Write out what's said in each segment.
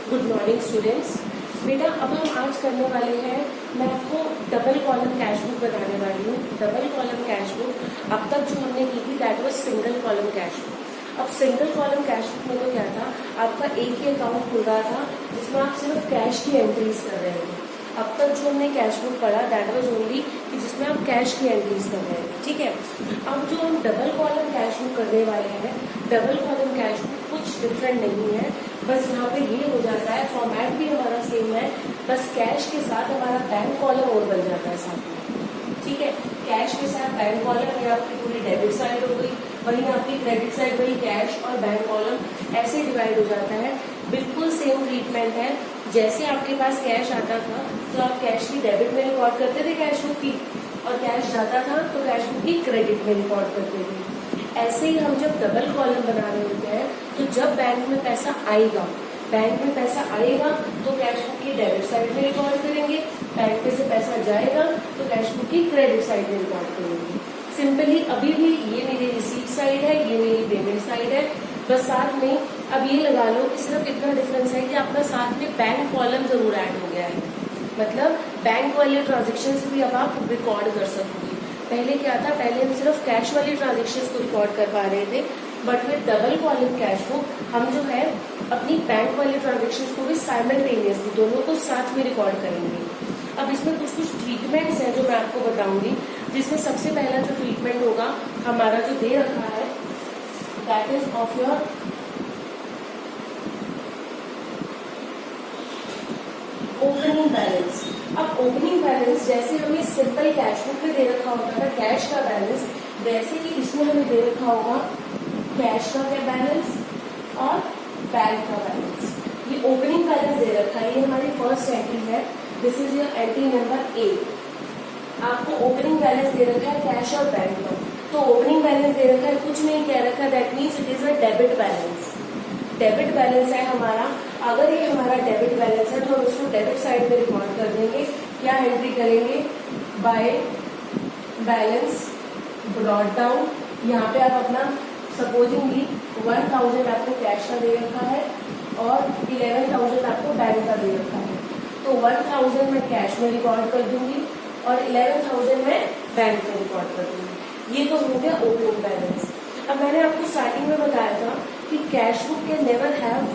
Good morning students. बेटा अब हम आज करने वाले हैं, मैं आपको डबल कॉलम कैश बुक बताने वाली हूँ। डबल कॉलम कैश बुक अब तक जो हमने की थी that was single column cash book. अब सिंगल कॉलम कैश बुक में तो क्या था, आपका एक ही अकाउंट खुल रहा था जिसमें आप सिर्फ कैश की एंट्रीज कर रहे थे। अब तक जो हमने कैश बुक पढ़ा दैट वाज ओनली कि जिसमें आप कैश की एंट्रीज कर रहे हैं, ठीक है। अब जो हम डबल कॉलम कैश बुक करने वाले हैं, डबल कॉलम कैश बुक कुछ डिफरेंट नहीं है, बस यहाँ पे ये हो जाता है, फॉर्मेट भी हमारा सेम है, बस कैश के साथ हमारा बैंक कॉलम और बन जाता है साथ में, ठीक है। कैश के साथ बैंक कॉलम, ये आपकी पूरी डेबिट साइड हो गई, वहीं आपकी क्रेडिट साइड वही कैश और बैंक कॉलम ऐसे डिवाइड हो जाता है। बिल्कुल सेम ट्रीटमेंट है, जैसे आपके पास कैश आता था तो आप कैश की डेबिट में रिकॉर्ड करते थे कैश बुक की, और कैश जाता था तो कैश बुक की क्रेडिट में रिकॉर्ड करते थे। ऐसे ही हम जब डबल कॉलम बना रहे होते हैं तो जब बैंक में पैसा आएगा, बैंक में पैसा आएगा तो कैश बुक की डेबिट साइड में रिकॉर्ड करेंगे, बैंक में से पैसा जाएगा तो कैश बुक की क्रेडिट साइड में रिकॉर्ड करेंगे। सिंपली अभी भी ये मेरी रिसीट साइड है, ये मेरी पेमेंट साइड है, बस साथ में अब ये लगा लो कि सिर्फ इतना डिफरेंस है कि आपका साथ में बैंक कॉलम जरूर ऐड हो गया है, मतलब बैंक वाले ट्रांजेक्शन भी अब आप रिकॉर्ड कर सकोगे। पहले क्या था, पहले हम सिर्फ कैश वाले ट्रांजेक्शन को रिकॉर्ड कर पा रहे थे, but with double column cash book हम जो है अपनी बैंक वाले ट्रांजेक्शन को भी साइमल्टेनियसली दोनों को साथ में रिकॉर्ड करेंगे। अब इसमें कुछ कुछ ट्रीटमेंट्स हैं जो मैं आपको बताऊंगी, जिसमें सबसे पहला जो ट्रीटमेंट होगा हमारा जो दे रखा है that is of your opening balance. अब ओपनिंग बैलेंस जैसे हमें सिंपल कैश बुक में दे रखा होता था कैश का बैलेंस, वैसे ही इसमें हमें दे रखा होगा कैश का क्या बैलेंस और बैंक का बैलेंस। ये ओपनिंग बैलेंस दे रखा है, ये हमारी फर्स्ट एंट्री है, this is your entry number A. आपको ओपनिंग बैलेंस दे रखा है कैश और बैंक का, तो ओपनिंग बैलेंस दे रखा है, कुछ नहीं कह रखा, that means it is a debit balance. Debit balance है हमारा, अगर ये हमारा डेबिट बैलेंस है तो हम इसको डेबिट साइड में रिकॉर्ड कर देंगे। क्या एंट्री करेंगे, बाय बैलेंस ब्रॉट डाउन। यहाँ पे आप अपना सपोजिंगली 1000 आपको कैश का दे रखा है और 11,000 आपको बैंक का दे रखा है, तो 1000 मैं कैश में रिकॉर्ड कर दूंगी और 11,000 मैं बैंक में रिकॉर्ड कर दूंगी। ये तो हो गया ओपनिंग बैलेंस। अब मैंने आपको स्टार्टिंग में बताया था कि cash book can never have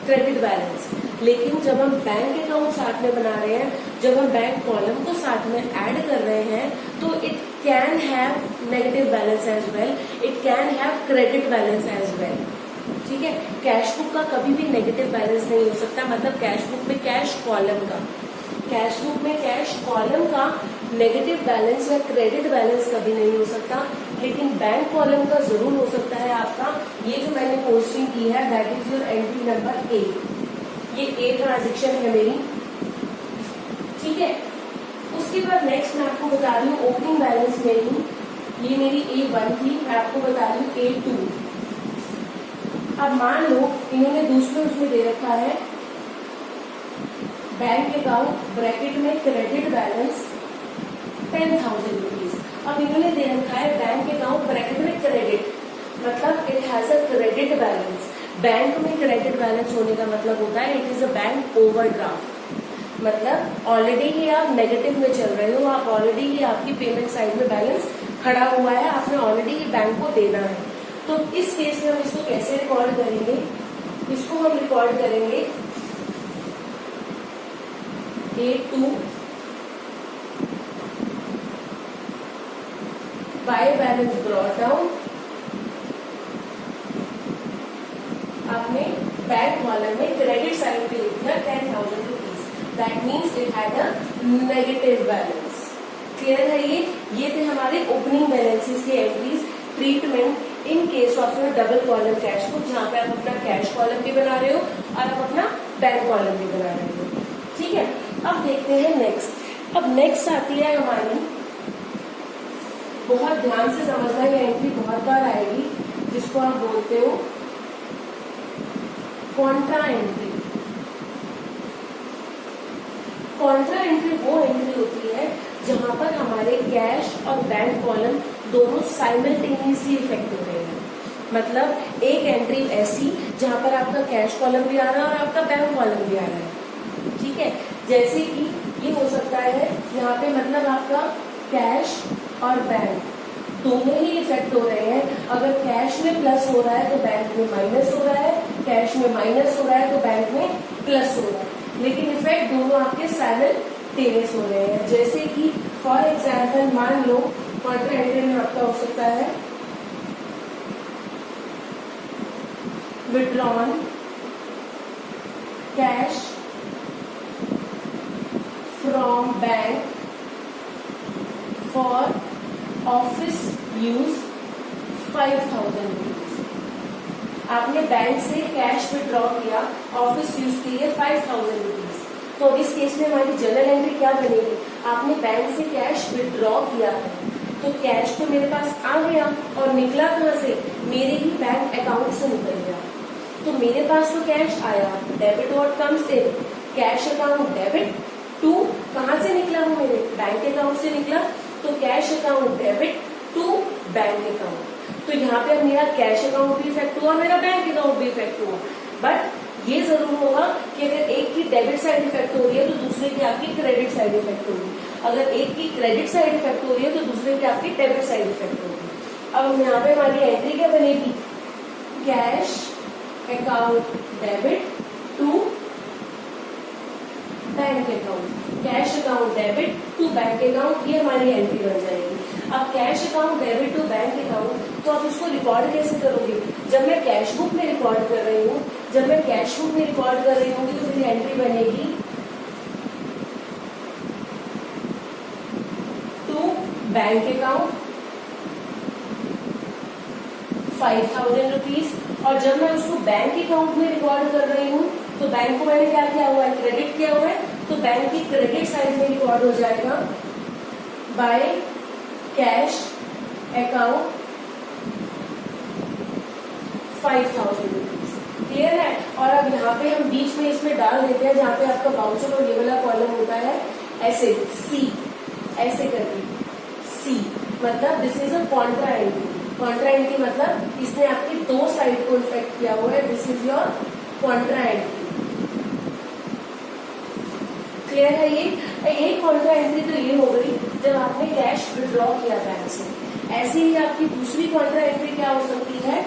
credit balance, लेकिन जब हम बैंक अकाउंट साथ में बना रहे हैं, जब हम बैंक कॉलम को साथ में ऐड कर रहे हैं, तो it can have negative balance as well, it can have credit balance as well, ठीक है। कैश बुक का कभी भी नेगेटिव बैलेंस नहीं हो सकता, मतलब कैश बुक में कैश कॉलम का, कैश बुक में कैश कॉलम का नेगेटिव बैलेंस या क्रेडिट बैलेंस कभी नहीं हो सकता, लेकिन बैंक कॉलम का जरूर हो सकता है आपका। ये जो मैंने पोस्टिंग की है that is your entry number A, ये ए ट्रांजेक्शन है मेरी, ठीक है। उसके बाद नेक्स्ट मैं आपको बता रही हूँ ओपनिंग बैलेंस में ही, ये मेरी A1 थी, मैं आपको बता रही हूँ A2। अब मान लो इन्होंने दूसरे उसमें दे रखा है बैंक अकाउंट ब्रैकेट में क्रेडिट बैलेंस 10,000 रुपीज। अब इन्होंने दे रखा है बैंक अकाउंट ब्रैकेट में क्रेडिट, मतलब it has a credit balance. Bank में क्रेडिट बैलेंस होने का मतलब होता है it is a bank overdraft, मतलब ऑलरेडी ही आप नेगेटिव में चल रहे हो, आप ऑलरेडी ही आपकी पेमेंट साइड में बैलेंस खड़ा हुआ है, आपने ऑलरेडी ही बैंक को देना है। तो इस केस में हम इसको कैसे रिकॉर्ड करेंगे, इसको हम रिकॉर्ड करेंगे A2 by balance brought down. आपने बैंक कॉलम में क्रेडिट साइड पे लिख दिया 10,000 rupees, that means it had a negative balance. Clear है ये थे हमारे ओपनिंग बैलेंसेस की entries. Treatment in case of your double column cash book, जहाँ पे आप अपना कैश कॉलम भी बना रहे हो और आप अपना बैंक कॉलम भी बना रहे हो, ठीक है। अब देखते हैं नेक्स्ट। अब नेक्स्ट आती है हमारी, बहुत ध्यान से समझना, ये एंट्री बहुत बार आएगी, जिसको आप बोलते हो कॉन्ट्रा एंट्री। कॉन्ट्रा एंट्री वो एंट्री होती है जहां पर हमारे कैश और बैंक कॉलम दोनों साइमल्टेनियसली इफेक्ट हो रहे हैं। मतलब एक एंट्री ऐसी जहाँ पर आपका कैश कॉलम भी आ रहा है और आपका बैंक कॉलम भी आ रहा है। ठीक है, जैसे कि ये हो सकता है यहाँ पे मतलब आपका कैश और बैंक दोनों ही इफेक्ट हो रहे हैं। अगर कैश में प्लस हो रहा है तो बैंक में माइनस हो रहा है, कैश में माइनस हो रहा है तो बैंक में प्लस हो रहा है, लेकिन इफेक्ट दोनों आपके साइमल्टेनियस हो रहे हैं। जैसे कि फॉर एग्जाम्पल मान लो कॉन्ट्रा एंट्री में आपका हो सकता है withdrawn cash from bank for office use 5,000 rupees. आपने बैंक से कैश विड्रॉ किया ऑफिस यूज के लिए 5,000 रुपीज। तो इस केस में हमारी जनरल एंट्री क्या बनेगी? आपने बैंक से कैश विड्रॉ किया है तो कैश तो मेरे पास आ गया और निकला कहाँ से? मेरे ही बैंक अकाउंट से निकल गया। तो मेरे पास तो कैश आया, debit what comes in cash account debit to कहाँ से निकला? वो मेरे बैंक अकाउंट से निकला, तो cash account debit to bank account. तो यहाँ पे मेरा कैश अकाउंट भी इफेक्ट हुआ, मेरा बैंक अकाउंट भी इफेक्ट हुआ। बट ये जरूर होगा कि अगर एक की डेबिट साइड इफेक्ट हो रही है तो दूसरे की आपकी क्रेडिट साइड इफेक्ट होगी। अगर एक की क्रेडिट साइड इफेक्ट हो रही है तो दूसरे की आपकी डेबिट साइड इफेक्ट होगी। अब यहाँ पे हमारी एंट्री क्या बनेगी? Cash account debit to bank account, cash account debit to bank account, ये हमारी एंट्री बन जाएगी। अब cash account debit to bank account, तो आप इसको रिकॉर्ड कैसे करोगे? जब मैं कैश बुक में रिकॉर्ड कर रही हूँ, जब मैं कैश बुक में रिकॉर्ड कर रही हूँ तो मेरी एंट्री बनेगी टू बैंक अकाउंट 5,000 रुपीज। और जब मैं उसको बैंक अकाउंट में रिकॉर्ड कर रही हूँ तो बैंक को मैंने क्या किया हुआ है? क्रेडिट किया हुआ है, तो बैंक की क्रेडिट साइड में रिकॉर्ड हो जाएगा by cash account 5,000 rupees. Clear है? और अब यहाँ पे हम बीच में इसमें डाल देते हैं जहाँ पे आपका वाउचर और ये वाला कॉलम होता है ऐसे सी, ऐसे करके सी, मतलब this is a Contra entry. Contra entry मतलब इसने आपकी दो साइड को इफेक्ट किया हुआ है। This is your Contra entry. Clear है? ये कॉन्ट्रा एंट्री तो ये हो गई जब आपने कैश विड्रॉ किया बैंक से। ऐसे ही आपकी दूसरी कॉन्ट्रा एंट्री क्या हो सकती है?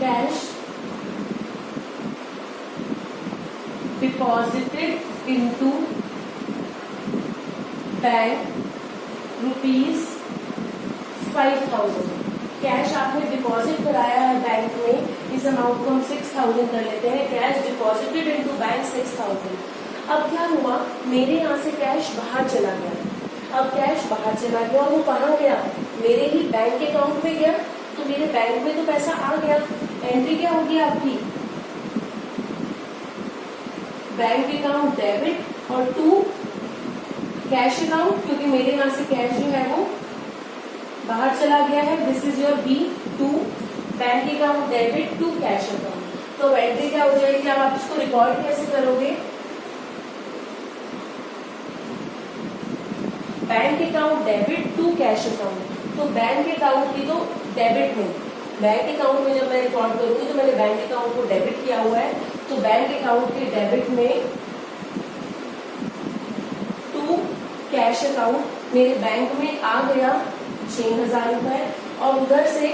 Cash deposited into bank ₹5,000। Cash आपने डिपॉजिट कराया है बैंक में, इस अमाउंट को हम 6,000 कर लेते हैं। Cash deposited into bank 6,000। अब क्या हुआ? मेरे यहाँ से कैश बाहर चला गया। अब कैश बाहर चला गया और वो कहाँ गया? मेरे ही बैंक अकाउंट में गया। तो मेरे बैंक में तो पैसा आ गया। एंट्री क्या होगी आपकी? बैंक अकाउंट डेबिट और टू कैश अकाउंट, क्योंकि मेरे यहाँ से कैश जो है वो बाहर चला गया है। This is your B to bank account debit to cash account. तो एंट्री क्या हो जाएगी? अब आप इसको रिकॉर्ड कैसे करोगे? Bank account debit to cash account. तो बैंक अकाउंट की तो डेबिट में, बैंक अकाउंट में जब मैं रिकॉर्ड करूंगी तो मैंने बैंक अकाउंट को डेबिट किया हुआ है, तो बैंक अकाउंट के डेबिट में टू कैश अकाउंट मेरे बैंक में आ गया 6,000 रुपए, और उधर से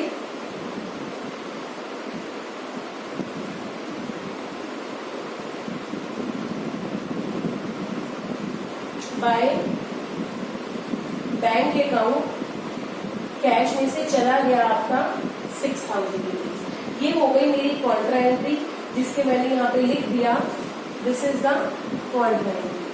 बाय बैंक अकाउंट कैश में से चला गया आपका 6,000 रुपीज। ये हो गई मेरी कॉन्ट्रा एंट्री, जिसके मैंने यहाँ पे लिख दिया this is the Contra entry.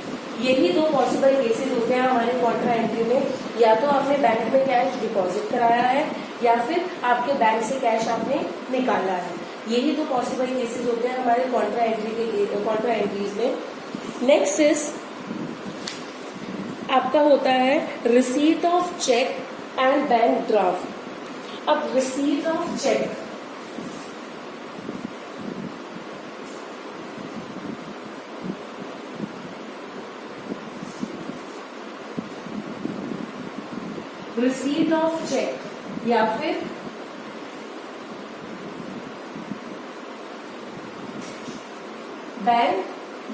यही दो पॉसिबल केसेस होते हैं हमारे कॉन्ट्रा एंट्री में। या तो आपने बैंक में कैश डिपॉजिट कराया है या फिर आपके बैंक से कैश आपने निकाला है। यही दो पॉसिबल केसेस होते हैं हमारे कॉन्ट्रा एंट्रीज में। नेक्स्ट इज आपका होता है receipt of cheque and bank draft. अब receipt of cheque, receipt of cheque या फिर बैंक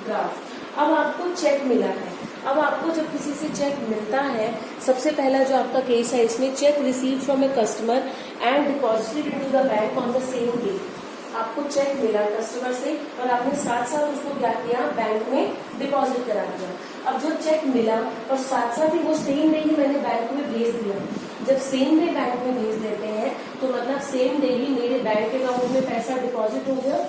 ड्राफ्ट। अब आपको चेक मिला है, अब आपको जब किसी से चेक मिलता है, सबसे पहला जो आपका केस है इसमें check receive from a customer and deposited into the bank on the same day. आपको चेक मिला कस्टमर से और आपने साथ साथ उसको क्या किया, बैंक में डिपॉजिट करा दिया। अब जब चेक मिला और साथ साथ ही वो सेम डे ही मैंने बैंक में भेज दिया, जब सेम डे बैंक में भेज देते हैं तो मतलब सेम डे ही मेरे बैंक अकाउंट में पैसा डिपॉजिट हो गया।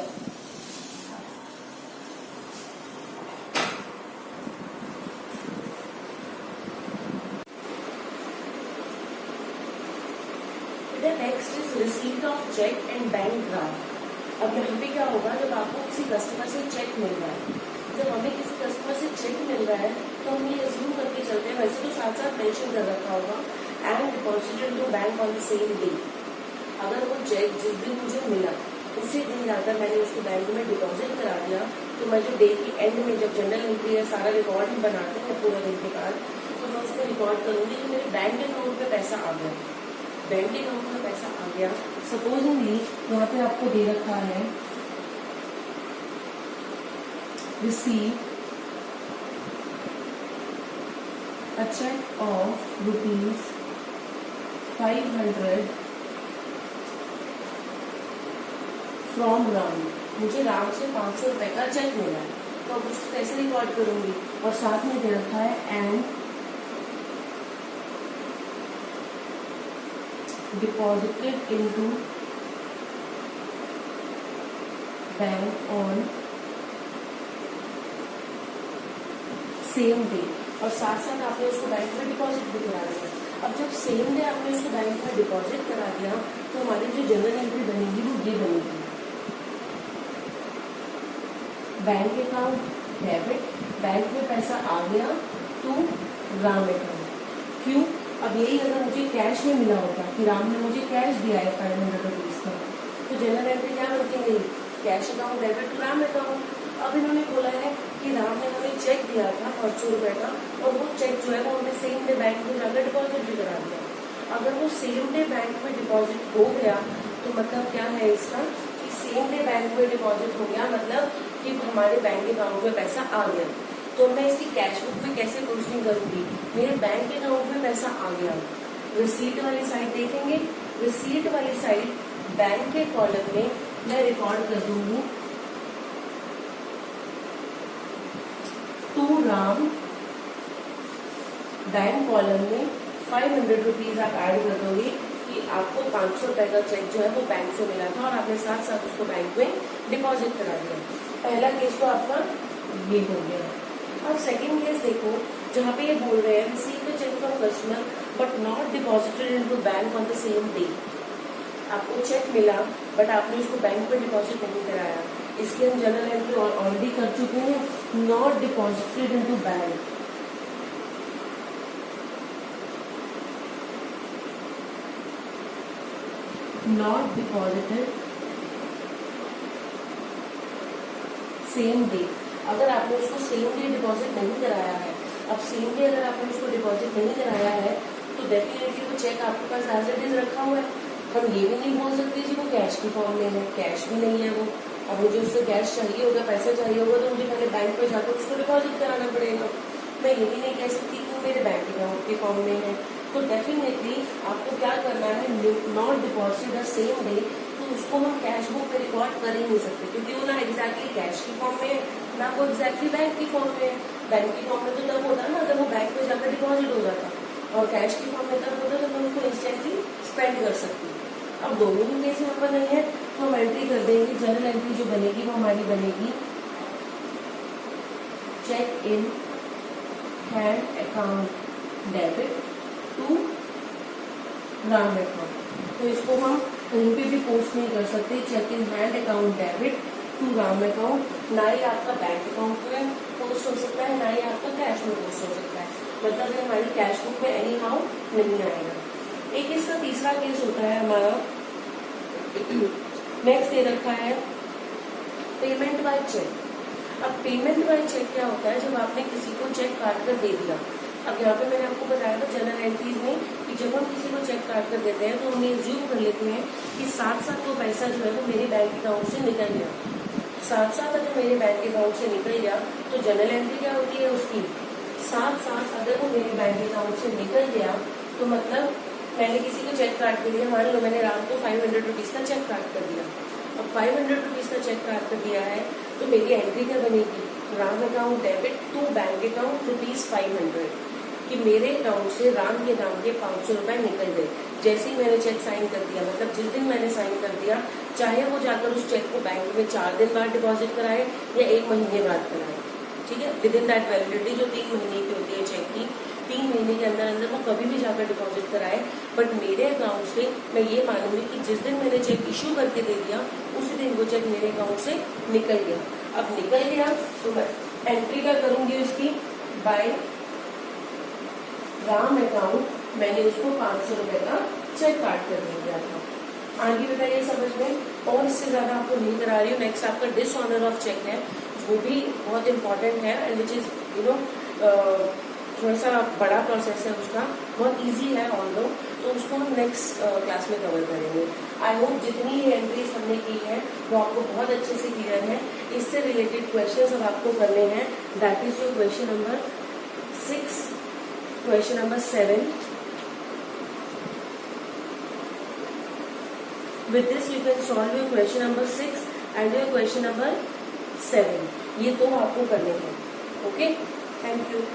Next is receipt of cheque and bank draft. अब यहाँ पे क्या होगा, जब आपको किसी कस्टमर से चेक मिल रहा है, जब हमें किसी कस्टमर से चेक मिल रहा है तो हम ये अज्यूम करके चलते हैं, वैसे तो साथ साथ मेंशन कर रखा होगा and deposited to bank on the same day. अगर वो चेक जिस दिन मुझे मिला उसी दिन जाकर मैंने उसको बैंक में डिपॉजिट करा दिया, तो मैं जो डे के एंड में जब जनरल एंट्री है सारा रिकॉर्ड ही बनाते हैं पूरा दिन के बाद, तो मैं उसको रिकॉर्ड करूंगी कि मेरे बैंक अकाउंट में पैसा आ गया, बैंक अकाउंट में पैसा आ गया। सपोजिंगली यहाँ पे आपको दे रखा है receive a cheque of ₹500 from Ram. मुझे राम से 500 रुपए का चेक मिला है, तो अब उसको कैसे रिकॉर्ड करूंगी, और साथ में दे रखा है and deposited into bank on same day, और साथ साथ आपने उसको बैंक में डिपॉजिट भी करा दिया। अब जब सेम डे आपने उसको बैंक में डिपॉजिट करा दिया तो हमारी जो जनरल एंट्री बनेगी वो ये बनेगी, बैंक अकाउंट डेबिट, बैंक में पैसा आ गया टू राम अकाउंट। क्यों, अब यही अगर मुझे कैश में मिला होता कि राम ने मुझे कैश दिया है 500 रुपीज का, तो जनरल एंट्री क्या बनती मेरी, cash account debit to Ram account. अब इन्होंने बोला है कि राम ने हमें चेक दिया था 500 रुपए का, और वो चेक जो है वो हमने सेम डे बैंक में जाकर डिपॉजिट भी करा दिया। अगर वो सेम डे बैंक में डिपॉजिट हो गया तो मतलब क्या है इसका, कि सेम डे बैंक में डिपॉजिट हो गया मतलब कि हमारे बैंक अकाउंट में पैसा आ गया। तो मैं इसकी कैश बुक में कैसे पोस्टिंग करूंगी, मेरे बैंक अकाउंट में पैसा आ गया। रिसीट वाली साइड देखेंगे, रिसीट वाली साइड बैंक के कॉलम में मैं रिकॉर्ड कर दूंगी टू राम, बैंक कॉलम में 500 रुपीज आप ऐड कर दोगे कि आपको 500 रुपए का चेक जो है वो बैंक से मिला था और आपने साथ साथ उसको बैंक में डिपॉजिट करा दिया। पहला केस तो आपका ये हो गया। अब सेकंड केस देखो, जहाँ पे ये बोल रहे हैं receive the cheque from customer but not deposited into bank on the same day. आपको चेक मिला बट आपने उसको बैंक में डिपॉजिट नहीं कराया, इसकी हम जनरल एंट्री ऑलरेडी कर चुके हैं, not deposited into bank. Not deposited same day. अगर आपने उसको सेम डे डिपॉजिट नहीं कराया है, अब सेम डे अगर आपने उसको डिपॉजिट नहीं कराया है तो डेफिनेटली वो चेक आपके पास एज इट इज रखा हुआ है। हम ये भी नहीं बोल सकते जी वो कैश की फॉर्म में है, कैश भी नहीं है वो। अब मुझे उससे कैश चाहिए होगा, पैसा चाहिए होगा तो मुझे पहले बैंक पे जाकर उसको डिपॉजिट कराना पड़ेगा। मैं ये भी नहीं कह सकती कि मेरे बैंक अकाउंट की फॉर्म में है। तो डेफिनेटली आपको क्या करना है, नॉट डिपॉजिटेड सेम डे, तो उसको हम कैश बुक पे रिकॉर्ड कर ही नहीं सकते क्योंकि वो ना एग्जैक्टली कैश की फॉर्म में है ना वो एग्जैक्टली बैंक की फॉर्म में है। बैंक की फॉर्म में तो तब होता है ना अगर वो बैंक पे जाकर डिपॉजिट हो जाता, और कैश की फॉर्म में तब होता जब मैं उनको इंस्टेंटली स्पेंड कर सकती। अब दोनों ही केस यहाँ पर नहीं है तो हम एंट्री कर देंगे। जनरल एंट्री जो बनेगी वो हमारी बनेगी cheque in hand account debit to Ram account. तो इसको हम कहीं पे भी पोस्ट नहीं कर सकते, cheque in hand account debit to Ram account. ना ही आपका बैंक अकाउंट में पोस्ट हो सकता है, ना ही आपका कैश में पोस्ट हो सकता है, मतलब ये हमारी कैश बुक में एनी हाउ नहीं आएगा। एक इसका तीसरा केस होता है हमारा, नेक्स्ट दे रखा है पेमेंट बाय चेक। अब पेमेंट बाय चेक क्या होता है, जब आपने किसी को चेक काट कर दे दिया। अब यहाँ पे मैंने आपको बताया था जनरल एंट्रीज में कि जब हम किसी को चेक काट कर देते हैं तो हम ये ज्यूम कर लेते हैं कि साथ साथ वो पैसा जो है वो मेरे बैंक अकाउंट से निकल गया। साथ साथ अगर मेरे बैंक अकाउंट से निकल गया तो जनरल एंट्री क्या होती है उसकी, साथ साथ अगर वो मेरे बैंक अकाउंट से निकल गया तो मतलब मैंने किसी को चेक काट कर दिया, मान लो मैंने राम को 500 रुपीज का चेक काट कर दिया। अब 500 रुपीज का चेक काट कर दिया है तो मेरी एंट्री क्या बनेगी, Ram account debit to bank account ₹500, कि मेरे अकाउंट से राम के नाम के 500 रुपए निकल गए। जैसे ही मैंने चेक साइन कर दिया, मतलब जिस दिन मैंने साइन कर दिया, चाहे वो जाकर उस चेक को बैंक में 4 दिन बाद डिपॉजिट कराए या 1 महीने बाद कराए, ठीक है, विद इन दैट वैलिडिटी जो 3 महीने की होती है चेक की, 3 महीने के अंदर अंदर वो कभी भी जाकर डिपॉजिट कराए, बट मेरे अकाउंट से मैं ये मानूंगी कि जिस दिन मैंने चेक इश्यू करके दे दिया उसी दिन वो चेक मेरे अकाउंट से निकल गया। अब निकल गया तो मैं एंट्री क्या करूंगी उसकी, बाय राम अकाउंट, मैंने उसको 500 रुपए का चेक काट कर दे दिया था। आगे बताइए समझ में, और इससे ज्यादा आपको नहीं करा रही हूँ। नेक्स्ट आपका डिसऑनर ऑफ चेक है, वो भी बहुत इंपॉर्टेंट है एंड विच इज थोड़ा सा बड़ा प्रोसेस है उसका, बहुत इजी है ऑल्दो, तो उसको हम नेक्स्ट क्लास में कवर करेंगे। आई होप जितनी एंट्रीज हमने की है वो आपको बहुत अच्छे से क्लियर है। इससे रिलेटेड क्वेश्चन अब आपको करने हैं, that is your question number 6, question number 7। With this you can solve your question number 6 and your question number 7. ये दो आपको करने हैं। Okay, thank you.